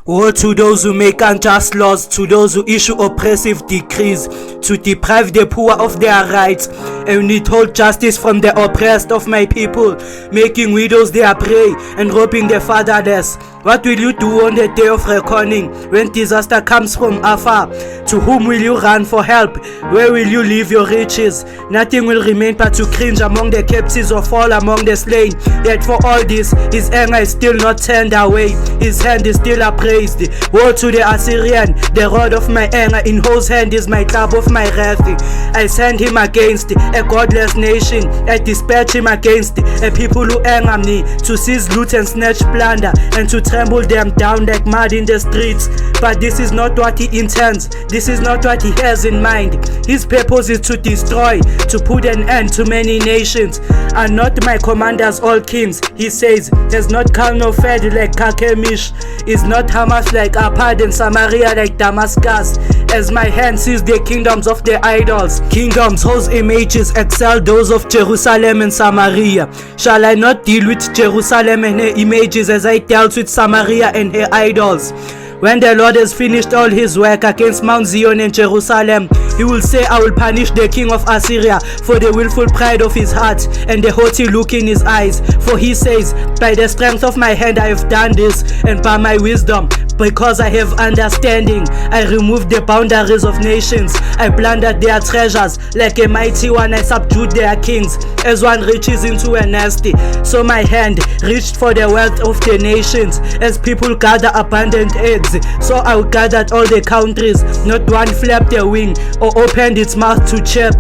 Woe to those who make unjust laws, to those who issue oppressive decrees, to deprive the poor of their rights, and withhold justice from the oppressed of my people, making widows their prey, and robbing the fatherless. What will you do on the day of reckoning, when disaster comes from afar? To whom will you run for help? Where will you leave your riches? Nothing will remain but to cringe among the captives or fall among the slain. Yet for all this, his anger is still not turned away, his hand is still upraised. Woe to the Assyrian, the rod of my anger, in whose hand is my club of my wrath. I send him against a godless nation, I dispatch him against a people who anger me, to seize loot and snatch plunder, and to trample them down like mud in the streets. But this is not what he intends, this is not what he has in mind. His purpose is to destroy, to put an end to many nations. Are not my commanders all kings? He says, has not Carmel fed like Carchemish? Is not Hamath like Arpad, and Samaria like Damascus? As my hand sees the kingdoms of the idols, kingdoms whose images excel those of Jerusalem and Samaria. Shall I not deal with Jerusalem and her images as I dealt with Samaria and her idols? When the Lord has finished all his work against Mount Zion and Jerusalem, he will say, I will punish the king of Assyria for the willful pride of his heart and the haughty look in his eyes. For he says, by the strength of my hand I have done this, and by my wisdom, because I have understanding, I removed the boundaries of nations. I plundered their treasures. Like a mighty one, I subdued their kings. As one reaches into a nest, so my hand reached for the wealth of the nations. As people gather abundant eggs, so I gathered all the countries. Not one flapped a wing or opened its mouth to chirp.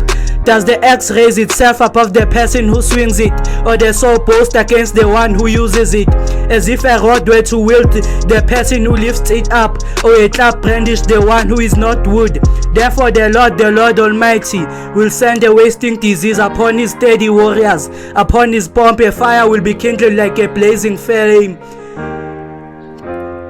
Does the axe raise itself above the person who swings it, or the sword boast against the one who uses it? As if a rod were to wield the person who lifts it up, or a club brandish the one who is not wood. Therefore the Lord Almighty, will send a wasting disease upon his steady warriors. Upon his pomp a fire will be kindled like a blazing flame.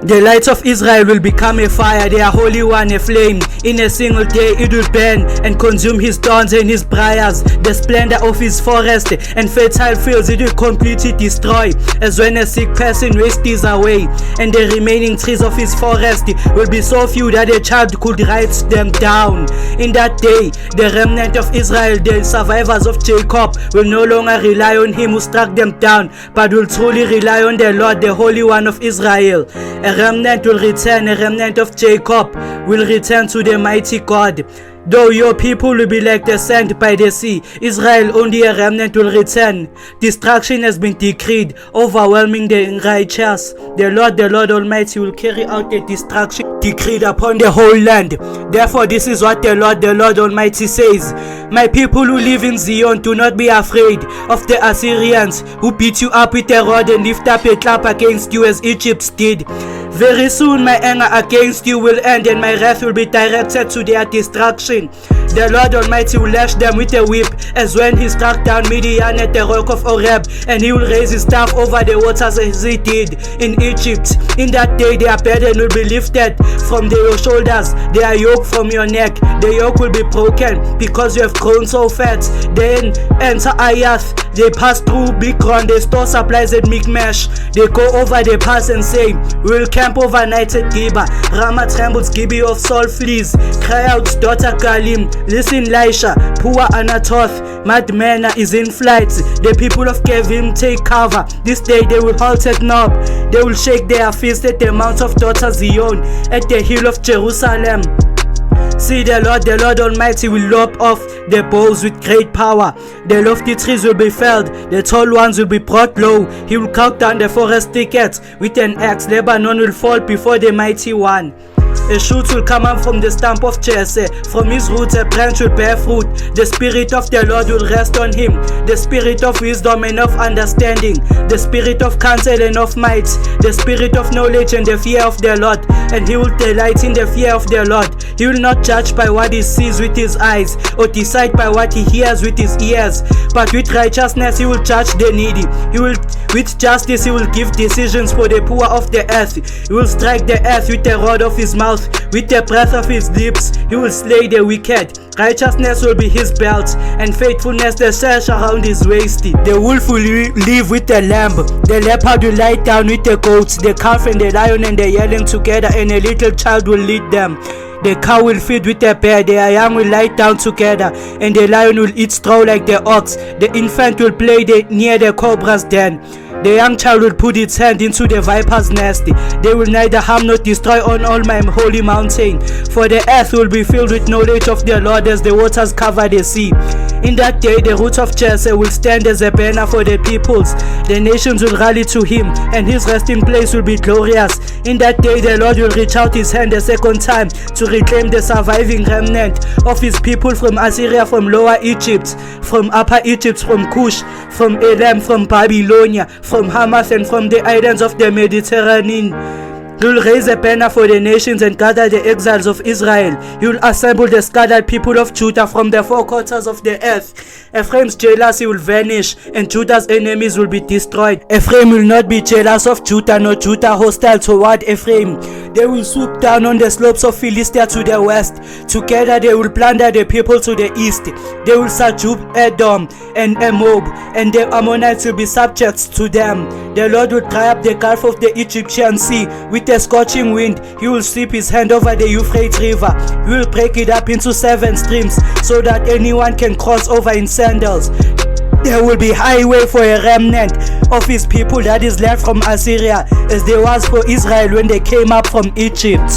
The light of Israel will become a fire, their Holy One a flame. In a single day it will burn and consume his thorns and his briars. The splendor of his forest and fertile fields it will completely destroy, as when a sick person wastes away. And the remaining trees of his forest will be so few that a child could write them down. In that day, the remnant of Israel, the survivors of Jacob, will no longer rely on him who struck them down, but will truly rely on the Lord, the Holy One of Israel. A remnant will return, a remnant of Jacob will return to the mighty God. Though your people will be like the sand by the sea, Israel only a remnant will return. Destruction has been decreed, overwhelming the unrighteous. The Lord Almighty will carry out the destruction decreed upon the whole land. Therefore this is what the Lord Almighty says. My people who live in Zion, do not be afraid of the Assyrians who beat you up with a rod and lift up a club against you as Egypt did. Very soon my anger against you will end, and my wrath will be directed to their destruction. The Lord Almighty will lash them with a whip, as when he struck down Midian at the rock of Oreb, and he will raise his staff over the waters as he did in Egypt. In that day their burden will be lifted from your shoulders, their yoke from your neck. The yoke will be broken because you have grown so fat. Then enter Ayath. They pass through Bikron, they store supplies at Mikmash. They go over the pass and say, we will camp overnight at Geba. Ramah trembles, Gibeah of Saul flees. Cry out, daughter Galim. Listen, Lisha, poor Anatoth. Madmena is in flight. The people of Kevim take cover. This day they will halt at Nob. They will shake their fists at the mount of daughter Zion, at the hill of Jerusalem. See, the Lord Almighty will lop off the boughs with great power. The lofty trees will be felled, the tall ones will be brought low. He will cut down the forest thickets with an axe. Lebanon will fall before the mighty one. A shoot will come up from the stump of Jesse. From his roots a branch will bear fruit. The Spirit of the Lord will rest on him, the Spirit of wisdom and of understanding, the Spirit of counsel and of might, the Spirit of knowledge and the fear of the Lord. And he will delight in the fear of the Lord. He will not judge by what he sees with his eyes, or decide by what he hears with his ears, but with righteousness he will judge the needy. With justice he will give decisions for the poor of the earth. He will strike the earth with the rod of his mouth. mouth, with the breath of his lips, he will slay the wicked. Righteousness will be his belt, and faithfulness the sash around his waist. The wolf will live with the lamb, the leopard will lie down with the goats, the calf and the lion and the yearling together, and a little child will lead them. The cow will feed with the bear, the young will lie down together, and the lion will eat straw like the ox. The infant will play near the cobra's den. The young child will put its hand into the viper's nest. They will neither harm nor destroy on all my holy mountain, for the earth will be filled with knowledge of the Lord as the waters cover the sea. In that day the root of Jesse will stand as a banner for the peoples. The nations will rally to him, and his resting place will be glorious. In that day the Lord will reach out his hand a second time to reclaim the surviving remnant of his people from Assyria, from Lower Egypt, from Upper Egypt, from Cush, from Elam, from Babylonia, from Hamath, and from the islands of the Mediterranean. He will raise a banner for the nations and gather the exiles of Israel. He will assemble the scattered people of Judah from the four quarters of the earth. Ephraim's jealousy will vanish, and Judah's enemies will be destroyed. Ephraim will not be jealous of Judah, nor Judah hostile toward Ephraim. They will swoop down on the slopes of Philistia to the west. Together they will plunder the people to the east. They will subdue Edom and Moab, and the Ammonites will be subject to them. The Lord will dry up the gulf of the Egyptian sea with a scorching wind. He will sweep his hand over the Euphrates River. He will break it up into 7 streams, so that anyone can cross over in sandals. There will be highway for a remnant of his people that is left from Assyria, as there was for Israel when they came up from Egypt.